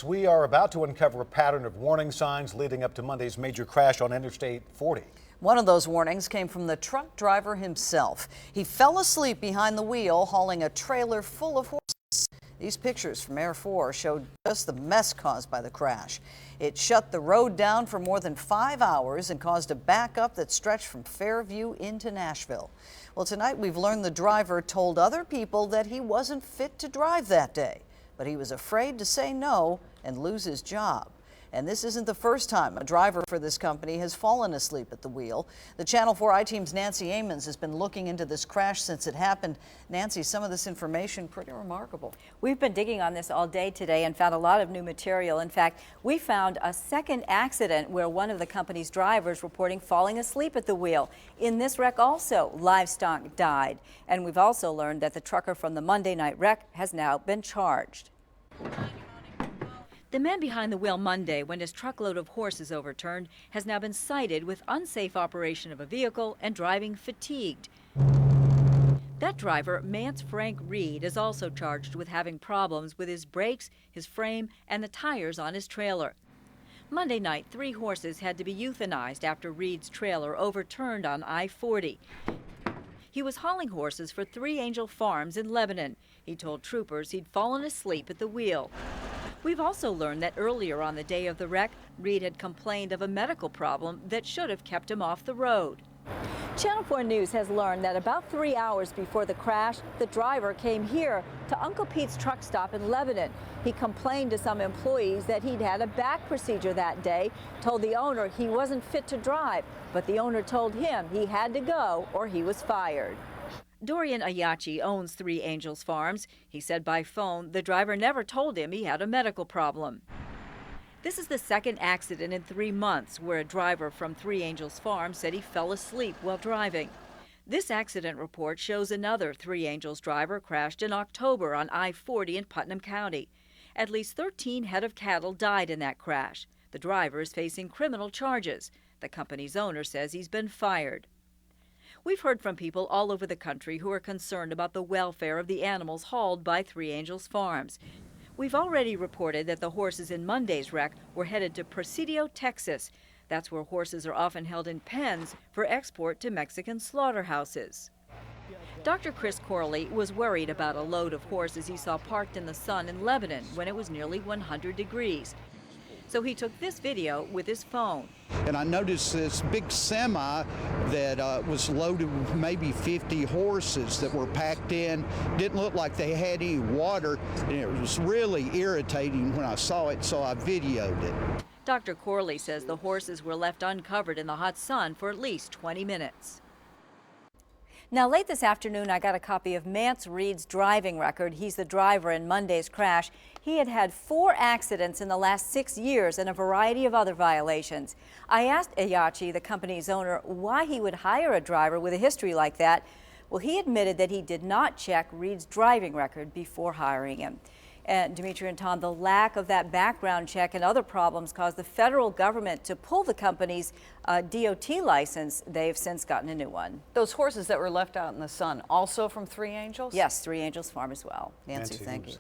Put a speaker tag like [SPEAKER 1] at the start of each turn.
[SPEAKER 1] We are about to uncover a pattern of warning signs leading up to Monday's major crash on Interstate 40.
[SPEAKER 2] One of those warnings came from the truck driver himself. He fell asleep behind the wheel hauling a trailer full of horses. These pictures from Air 4 showed just the mess caused by the crash. It shut the road down for more than 5 hours and caused a backup that stretched from Fairview into Nashville. Well, tonight we've learned the driver told other people that he wasn't fit to drive that day, but he was afraid to say no and lose his job. And this isn't the first time a driver for this company has fallen asleep at the wheel. The Channel 4 I-Team's Nancy Amons has been looking into this crash since it happened. Nancy, some of this information pretty remarkable.
[SPEAKER 3] We've been digging on this all day today and found a lot of new material. In fact, we found a second accident where one of the company's drivers reporting falling asleep at the wheel. In this wreck also, livestock died. And we've also learned that the trucker from the Monday night wreck has now been charged. The man behind the wheel Monday, when his truckload of horses overturned, has now been cited with unsafe operation of a vehicle and driving fatigued. That driver, Mance Frank Reed, is also charged with having problems with his brakes, his frame, and the tires on his trailer. Monday night, 3 horses had to be euthanized after Reed's trailer overturned on I-40. He was hauling horses for 3 Angel Farms in Lebanon. He told troopers he'd fallen asleep at the wheel. We've also learned that earlier on the day of the wreck, Reed had complained of a medical problem that should have kept him off the road. Channel 4 News has learned that about 3 hours before the crash, the driver came here to Uncle Pete's truck stop in Lebanon. He complained to some employees that he'd had a back procedure that day, told the owner he wasn't fit to drive, but the owner told him he had to go or he was fired. Dorian Ayache owns 3 Angels Farms. He said by phone the driver never told him he had a medical problem. This is the second accident in 3 months where a driver from 3 Angels Farms said he fell asleep while driving. This accident report shows another 3 Angels driver crashed in October on I-40 in Putnam County. At least 13 head of cattle died in that crash. The driver is facing criminal charges. The company's owner says he's been fired. We've heard from people all over the country who are concerned about the welfare of the animals hauled by 3 Angels Farms. We've already reported that the horses in Monday's wreck were headed to Presidio, Texas. That's where horses are often held in pens for export to Mexican slaughterhouses. Dr. Chris Corley was worried about a load of horses he saw parked in the sun in Lebanon when it was nearly 100 degrees. So he took this video with his phone.
[SPEAKER 4] And I noticed this big semi that was loaded with maybe 50 horses that were packed in. Didn't look like they had any water, and it was really irritating when I saw it, so I videoed it.
[SPEAKER 3] Dr. Corley says the horses were left uncovered in the hot sun for at least 20 minutes. Now, late this afternoon, I got a copy of Mance Reed's driving record. He's the driver in Monday's crash. He had had 4 accidents in the last 6 years and a variety of other violations. I asked Ayache, the company's owner, why he would hire a driver with a history like that. Well, he admitted that he did not check Reed's driving record before hiring him. And Dimitri and Tom, the lack of that background check and other problems caused the federal government to pull the company's DOT license. They've since gotten a new one.
[SPEAKER 2] Those horses that were left out in the sun, also from 3 Angels?
[SPEAKER 3] Yes, 3 Angels Farm as well.
[SPEAKER 2] Nancy, thank you.